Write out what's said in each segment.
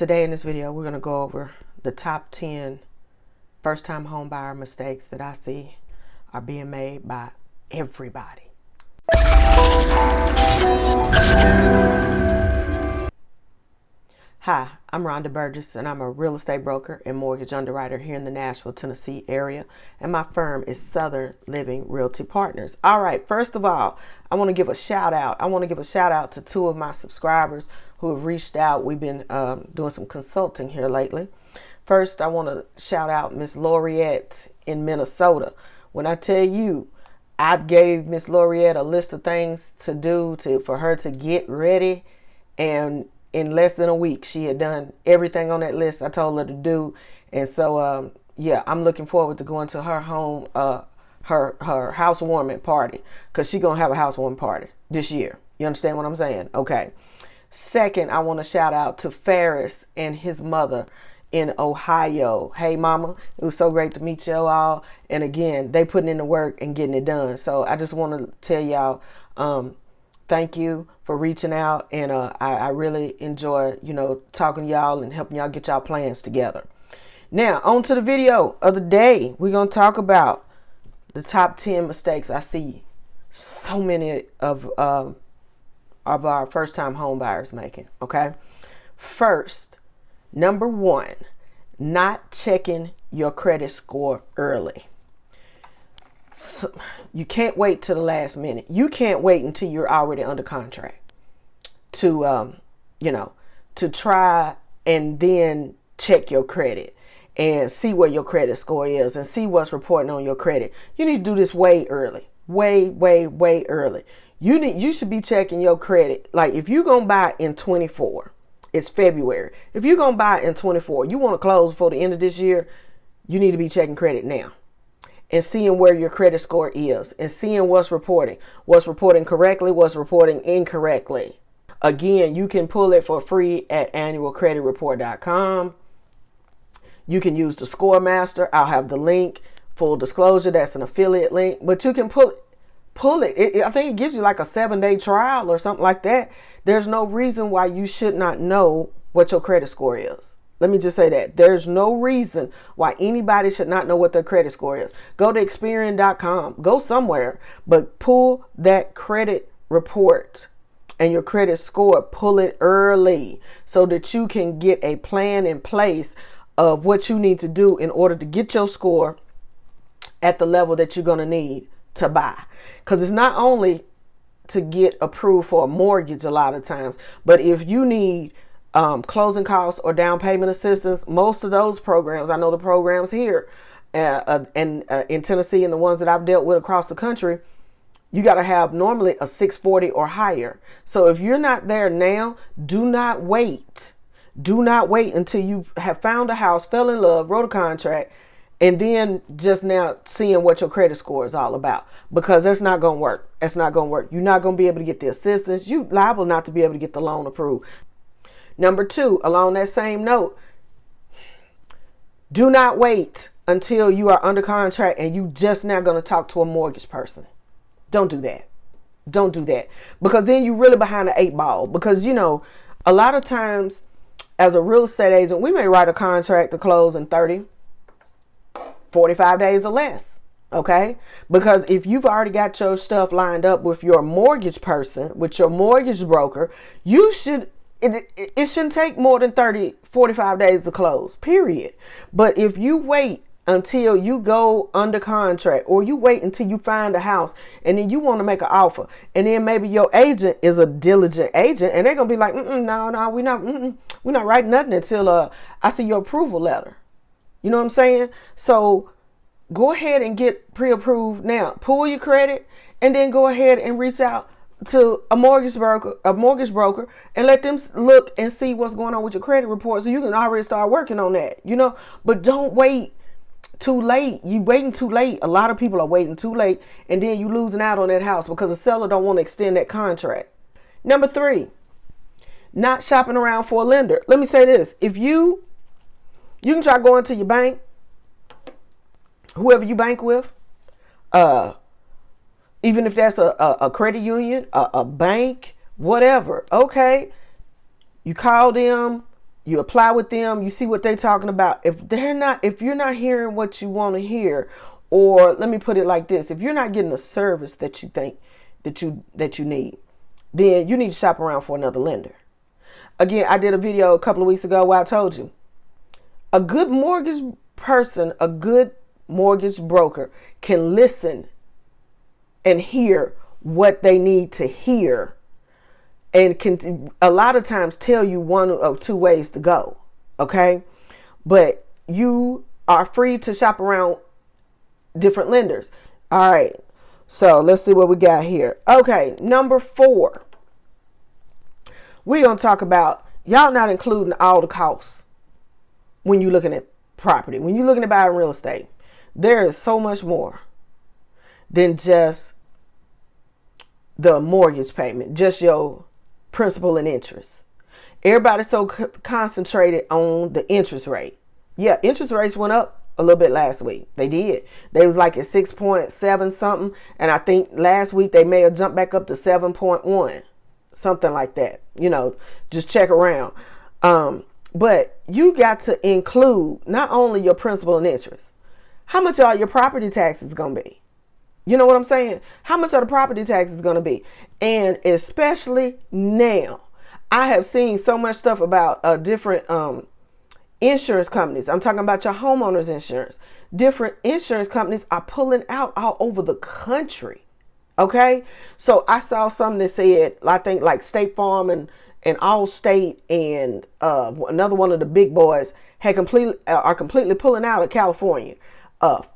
Today in this video, we're going to go over the top 10 first-time home buyer mistakes that I see are being made by everybody. Hi, I'm Rhonda Burgess, and I'm a real estate broker and mortgage underwriter here in the Nashville, Tennessee area, and my firm is Southern Living Realty Partners. All right, first of all, I want to give a shout out. I want to give a shout out to two of my subscribers who have reached out. We've been doing some consulting here lately. First, I want to shout out Miss Laureette in Minnesota. When I tell you, I gave Miss Laureette a list of things to do for her to get ready, and in less than a week, she had done everything on that list I told her to do. And so, yeah, I'm looking forward to going to her home, her housewarming party, because she's going to have a housewarming party this year. You understand what I'm saying? Okay. Second, I want to shout out to Ferris and his mother in Ohio. Hey, mama, it was so great to meet you all. And again, they putting in the work and getting it done. So I just want to tell y'all, thank you for reaching out, and I really enjoy, talking to y'all and helping y'all get y'all plans together. Now, on to the video of the day. We're going to talk about the top 10 mistakes I see so many of our first-time home buyers making, okay? First, number one, not checking your credit score early. So you can't wait till the last minute. You can't wait until you're already under contract to, to try and then check your credit and see where your credit score is and see what's reporting on your credit. You need to do this way early, way early. You should be checking your credit. Like if you're going to buy in 24, it's February. If you're going to buy in 24, you want to close before the end of this year, you need to be checking credit now and seeing where your credit score is and seeing what's reporting correctly, what's reporting incorrectly. Again, you can pull it for free at annualcreditreport.com. You can use the Score Master. I'll have the link. Full disclosure, that's an affiliate link, but you can pull it. I think it gives you like a 7-day trial or something like that. There's no reason why you should not know what your credit score is. Let me just say that. There's no reason why anybody should not know what their credit score is. Go to Experian.com. Go somewhere, but pull that credit report and your credit score. Pull it early so that you can get a plan in place of what you need to do in order to get your score at the level that you're going to need to buy. Because it's not only to get approved for a mortgage a lot of times, but if you need closing costs or down payment assistance, most of those programs, I know the programs here and in Tennessee and the ones that I've dealt with across the country, you got to have normally a 640 or higher. So if you're not there now, do not wait. Do not wait until you have found a house, fell in love, wrote a contract, and then just now seeing what your credit score is all about, because that's not going to work. That's not going to work. You're not going to be able to get the assistance. You're liable not to be able to get the loan approved. Number two, along that same note, do not wait until you are under contract and you just now going to talk to a mortgage person. Don't do that. Don't do that, because then you're really behind the 8 ball, because, a lot of times as a real estate agent, we may write a contract to close in 30, 45 days or less. Okay. Because if you've already got your stuff lined up with your mortgage person, with your mortgage broker, it shouldn't take more than 30, 45 days to close, period. But if you wait until you go under contract, or you wait until you find a house and then you want to make an offer, and then maybe your agent is a diligent agent and they're going to be like, no, we're not writing nothing until I see your approval letter. You know what I'm saying? So go ahead and get pre-approved now. Pull your credit and then go ahead and reach out to a mortgage broker and let them look and see what's going on with your credit report, so you can already start working on that, but don't wait too late. You waiting too late. A lot of people are waiting too late, and then you losing out on that house because the seller don't want to extend that contract. Number three, not shopping around for a lender. Let me say this. If you can try going to your bank, whoever you bank with, even if that's a credit union, a bank, whatever. Okay. You call them, You apply with them, you see what they're talking about. If you're not hearing what you want to hear, or let me put it like this, if you're not getting the service that you think that you need, then you need to shop around for another lender. Again, I did a video a couple of weeks ago where I told you a good mortgage person, a good mortgage broker can listen and hear what they need to hear, and can a lot of times tell you one or two ways to go. Okay. But you are free to shop around different lenders. All right. So let's see what we got here. Okay. Number 4, we're going to talk about y'all not including all the costs when you're looking at property. When you're looking at buying real estate, there is so much more than just the mortgage payment, just your principal and interest. Everybody's so concentrated on the interest rate. Yeah, interest rates went up a little bit last week. They did. They was like at 6.7 something. And I think last week they may have jumped back up to 7.1, something like that. Just check around. But you got to include not only your principal and interest. How much are your property taxes going to be? You know what I'm saying? How much are the property taxes going to be? And especially now, I have seen so much stuff about different insurance companies. I'm talking about your homeowner's insurance. Different insurance companies are pulling out all over the country. Okay. So I saw something that said, I think like State Farm and Allstate and another one of the big boys are completely pulling out of California,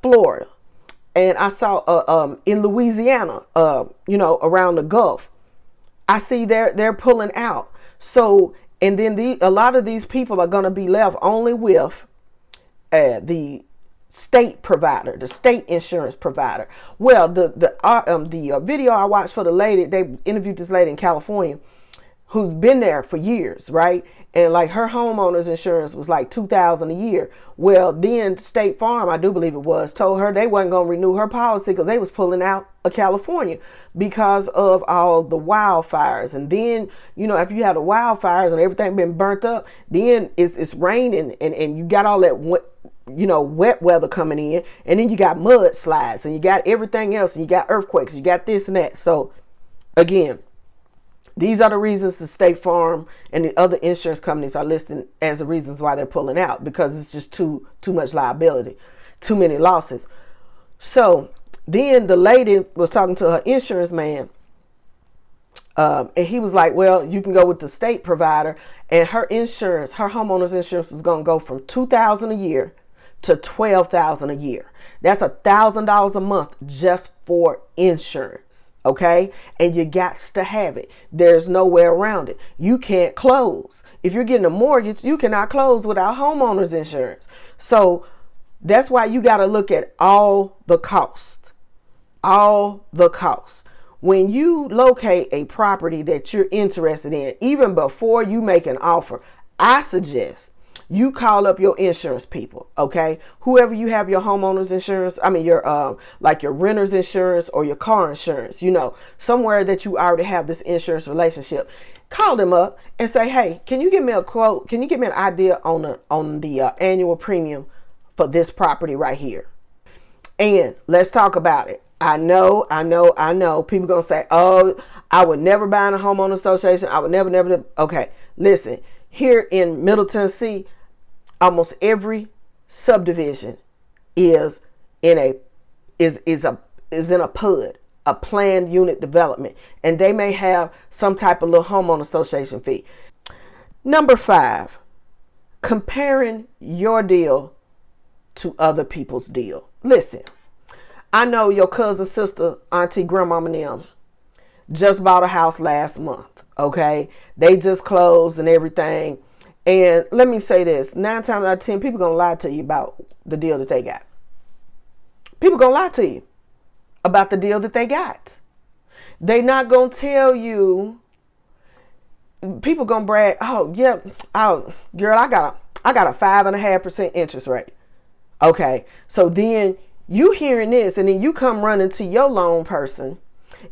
Florida. And I saw in Louisiana, around the Gulf, I see they're pulling out. So, and then a lot of these people are going to be left only with the state provider, the state insurance provider. Well, the video I watched for the lady, they interviewed this lady in California who's been there for years, right? And like her homeowner's insurance was like $2,000 a year. Well, then State Farm, I do believe it was, told her they wasn't going to renew her policy because they was pulling out of California because of all the wildfires. And then, if you have the wildfires and everything been burnt up, then it's raining and you got all that wet weather coming in, and then you got mudslides and you got everything else, and you got earthquakes, you got this and that. So again, these are the reasons the State Farm and the other insurance companies are listed as the reasons why they're pulling out, because it's just too much liability, too many losses. So then the lady was talking to her insurance man, and he was like, well, you can go with the state provider, and her homeowner's insurance was going to go from $2,000 a year to $12,000 a year. That's $1,000 a month just for insurance. Okay. And you got to have it. There's no way around it. You can't close. If you're getting a mortgage, you cannot close without homeowner's insurance. So that's why you got to look at all the cost. When you locate a property that you're interested in, even before you make an offer, I suggest you call up your insurance people, okay? Whoever you have your homeowner's insurance, your like your renter's insurance or your car insurance, somewhere that you already have this insurance relationship. Call them up and say, hey, can you give me a quote? Can you give me an idea on the annual premium for this property right here? And let's talk about it. I know. People gonna say, oh, I would never buy in a homeowner association. I would never. Okay, listen. Here in Middle Tennessee, almost every subdivision is in a PUD, a planned unit development, and they may have some type of little homeowner association fee. Number 5, comparing your deal to other people's deal. Listen, I know your cousin, sister, auntie, grandmama, and them just bought a house last month. Okay, they just closed and everything. And let me say this, 9 times out of 10, people gonna lie to you about the deal that they got. People gonna lie to you about the deal that they got. They not gonna tell you. People gonna brag, oh yeah, girl, I got a 5.5% interest rate. Okay, so then you hearing this, and then you come running to your loan person,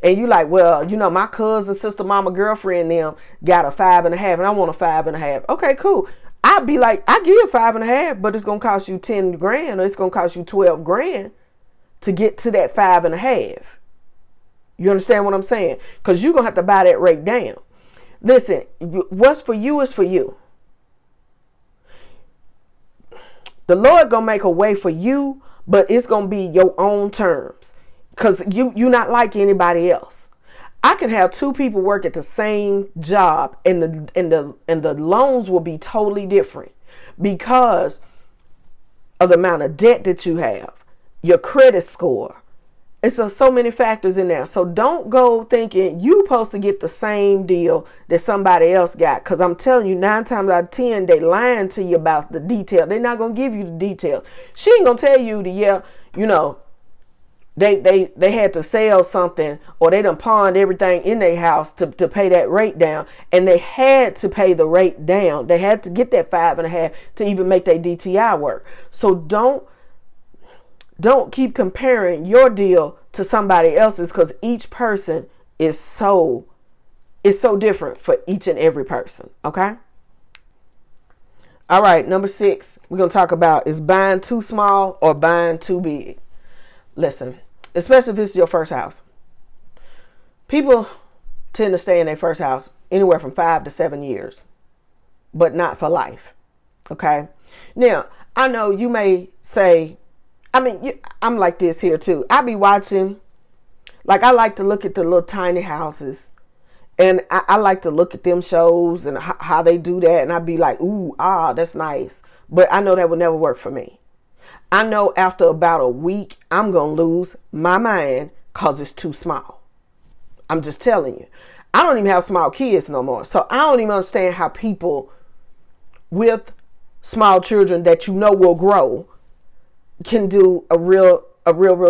and you like, well, my cousin, sister, mama, girlfriend, them got a 5.5, and I want a 5.5. Okay, cool. I'd be like, I give 5.5, but it's going to cost you 10 grand or it's going to cost you 12 grand to get to that 5.5. You understand what I'm saying? Because you're going to have to buy that rate down. Listen, what's for you is for you. The Lord going to make a way for you, but it's going to be your own terms. Because you're not like anybody else. I can have two people work at the same job and the loans will be totally different because of the amount of debt that you have, your credit score. It's so many factors in there. So don't go thinking you're supposed to get the same deal that somebody else got. Because I'm telling you, 9 times out of 10, they lying to you about the detail. They're not going to give you the details. She ain't going to tell you they had to sell something or they done pawned everything in their house to pay that rate down. And they had to pay the rate down. They had to get that 5.5 to even make their DTI work. So don't keep comparing your deal to somebody else's because each person is so different for each and every person. Okay. All right. Number 6, we're going to talk about is buying too small or buying too big. Listen, especially if this is your first house. People tend to stay in their first house anywhere from 5 to 7 years, but not for life. Okay. Now, I know you may say, I'm like this here too. I be watching, like I like to look at the little tiny houses and I like to look at them shows and how they do that. And I be like, ooh, that's nice. But I know that would never work for me. I know after about a week, I'm going to lose my mind because it's too small. I'm just telling you. I don't even have small kids no more. So I don't even understand how people with small children that will grow can do a real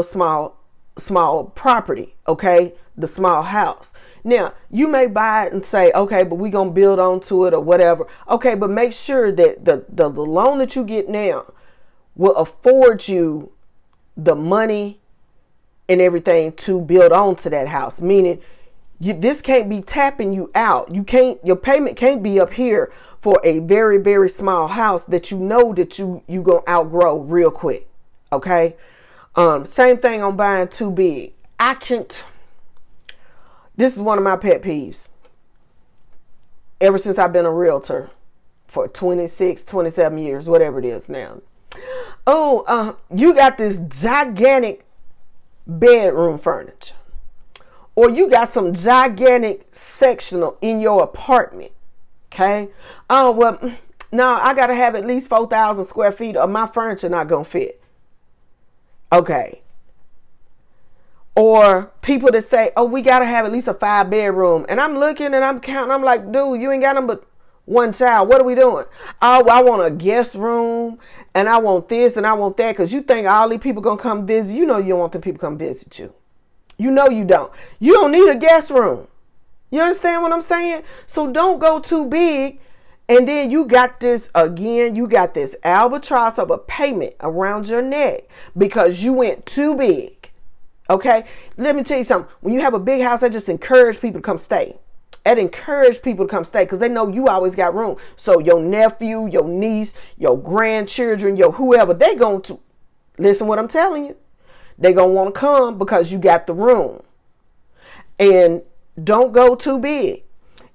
small property. Okay. The small house. Now you may buy it and say, okay, but we're going to build onto it or whatever. Okay. But make sure that the loan that you get now will afford you the money and everything to build onto that house. Meaning this can't be tapping you out. Your payment can't be up here for a very, very small house that you going to outgrow real quick. Okay. Same thing on buying too big. This is one of my pet peeves. Ever since I've been a realtor for 26, 27 years, whatever it is now. You got this gigantic bedroom furniture, or you got some gigantic sectional in your apartment. Okay. No, I got to have at least 4,000 square feet or my furniture not going to fit. Okay. Or people that say, we got to have at least a 5-bedroom. And I'm looking and I'm counting. I'm like, dude, you ain't got them but one child. What are we doing? I want a guest room and I want this and I want that. Because you think all these people going to come visit. You don't want the people to come visit you. You don't. You don't need a guest room. You understand what I'm saying? So don't go too big. And then you got this albatross of a payment around your neck because you went too big. Okay. Let me tell you something. When you have a big house, I just encourage people to come stay. And encourage people to come stay because they know you always got room. So your nephew, your niece, your grandchildren, your whoever, they going to listen what I'm telling you. They going to want to come because you got the room. And don't go too big.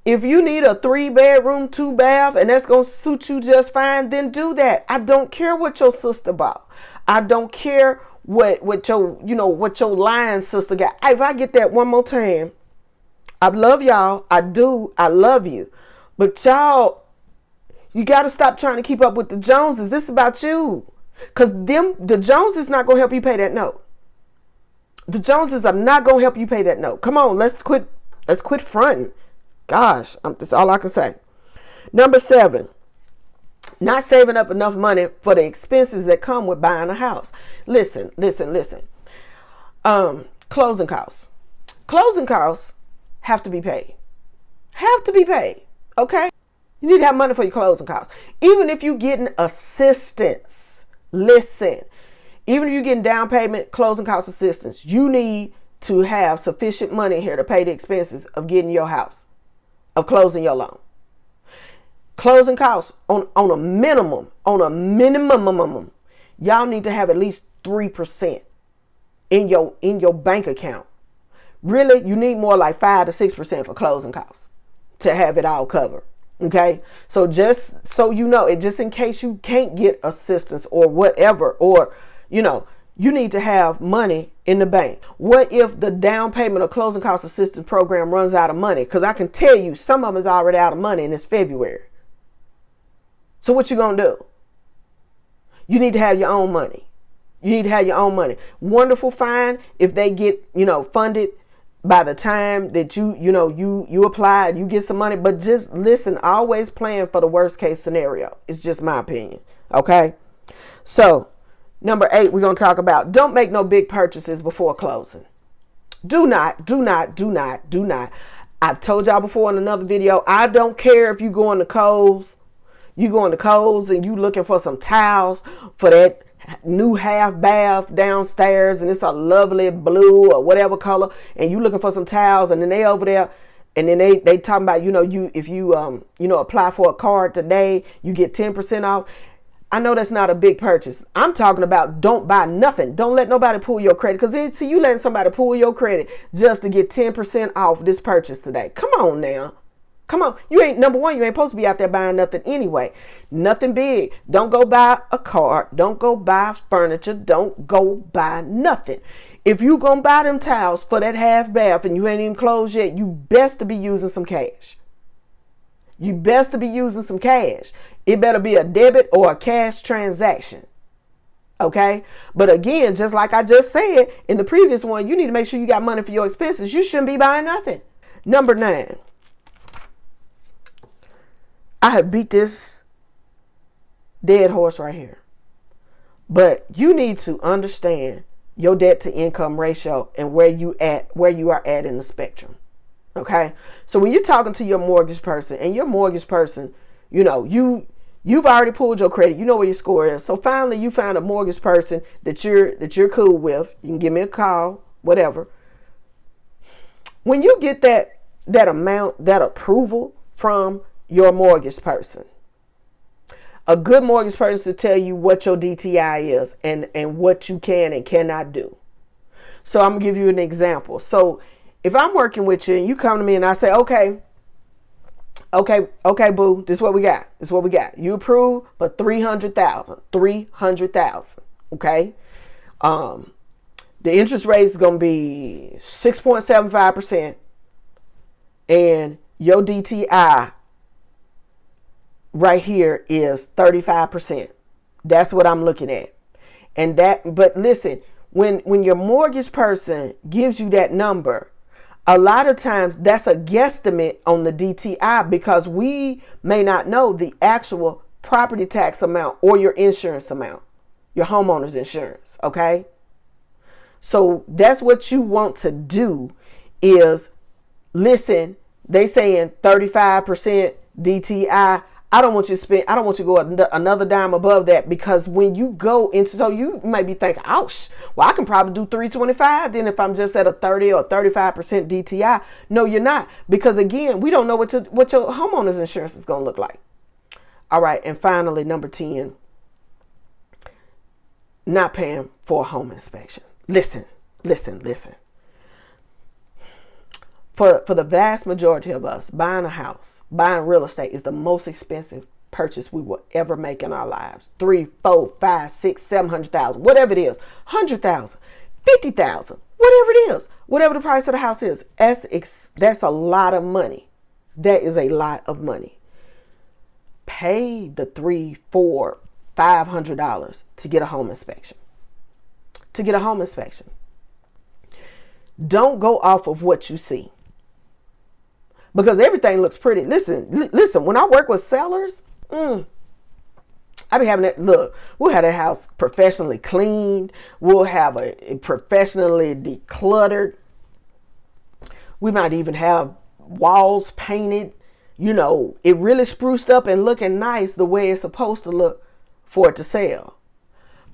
If you need a 3-bedroom, 2-bath, and that's going to suit you just fine, then do that. I don't care what your sister bought. I don't care what your lying sister got. If I get that one more time, I love y'all. I do. I love you. But y'all, you got to stop trying to keep up with the Joneses. This is about you. Because the Joneses not going to help you pay that note. The Joneses are not going to help you pay that note. Come on, let's quit fronting. Gosh, that's all I can say. Number 7, not saving up enough money for the expenses that come with buying a house. Listen. Closing costs. Closing costs have to be paid. Okay? You need to have money for your closing costs. Even if you're getting assistance, listen. Even if you're getting down payment, closing cost assistance, you need to have sufficient money here to pay the expenses of getting your house, of closing your loan. Closing costs on a minimum, y'all need to have at least 3% in your bank account. Really, you need more like 5 to 6% for closing costs to have it all covered. Okay, so just so you know, it just in case you can't get assistance or whatever, or you need to have money in the bank. What if the down payment or closing cost assistance program runs out of money? Because I can tell you some of them is already out of money and it's February. So what you gonna do? You need to have your own money. You need to have your own money. Wonderful, fine if they get funded by the time that you apply and you get some money. But just listen, always plan for the worst case scenario. It's just my opinion. Okay. So number 8, we're going to talk about don't make no big purchases before closing. Do not. I've told y'all before in another video, I don't care if you go into Kohl's. You go into Kohl's and you looking for some towels for that new half bath downstairs, and it's a lovely blue or whatever color, and you looking for some towels, and then they over there, and then they talking about if you apply for a card today, you get 10% off. I know that's not a big purchase. I'm talking about don't buy nothing. Don't let nobody pull your credit, because you letting somebody pull your credit just to get 10% off this purchase today. Come on now. Come on. Number one, you ain't supposed to be out there buying nothing anyway. Nothing big. Don't go buy a car. Don't go buy furniture. Don't go buy nothing. If you gonna buy them towels for that half bath and you ain't even closed yet, you best to be using some cash. It better be a debit or a cash transaction. Okay. But again, just like I just said in the previous one, you need to make sure you got money for your expenses. You shouldn't be buying nothing. Number 9. I have beat this dead horse right here. But you need to understand your debt to income ratio and where you are at in the spectrum. Okay? So when you're talking to your mortgage person, and your mortgage person, you've already pulled your credit, you know where your score is. So finally you found a mortgage person that you're cool with. You can give me a call, whatever. When you get that amount, that approval from your mortgage person, a good mortgage person to tell you what your DTI is and what you can and cannot do. So I'm gonna give you an example. So if I'm working with you and you come to me and I say, okay, boo, this is what we got. You approve for 300,000. Okay. The interest rate is gonna be 6.75%, and your DTI right here is 35%. That's what I'm looking at. But listen, when your mortgage person gives you that number, a lot of times that's a guesstimate on the DTI, because we may not know the actual property tax amount or your insurance amount, your homeowner's insurance. Okay. So that's what you want to do is listen, they saying 35% DTI. I don't want you to go another dime above that, because when you go into, so you may be thinking, ouch, well, I can probably do 325 then if I'm just at a 30 or 35% DTI. No, you're not, because again, we don't know what your homeowner's insurance is going to look like. All right. And finally, number 10, not paying for a home inspection. Listen. For the vast majority of us, buying a house, buying real estate is the most expensive purchase we will ever make in our lives. 3, 4, 5, 6, 700,000, whatever it is, 100,000, 50,000, whatever it is, whatever the price of the house is. That's a lot of money. That is a lot of money. Pay the $300, $400, $500 to get a home inspection. Don't go off of what you see, because everything looks pretty. Listen, when I work with sellers, I be having that look. We'll have that house professionally cleaned. We'll have it professionally decluttered. We might even have walls painted. It really spruced up and looking nice the way it's supposed to look for it to sell.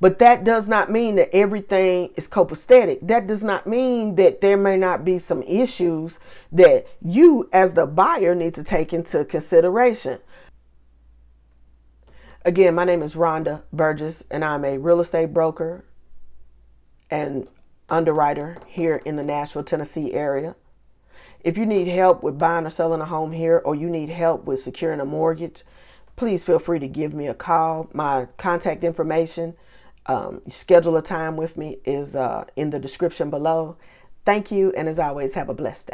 But that does not mean that everything is copacetic. That does not mean that there may not be some issues that you as the buyer need to take into consideration. Again, my name is Rhonda Burgess, and I'm a real estate broker and underwriter here in the Nashville, Tennessee area. If you need help with buying or selling a home here, or you need help with securing a mortgage, please feel free to give me a call. My contact information, schedule a time with me, is in the description below. Thank you, and as always, have a blessed day.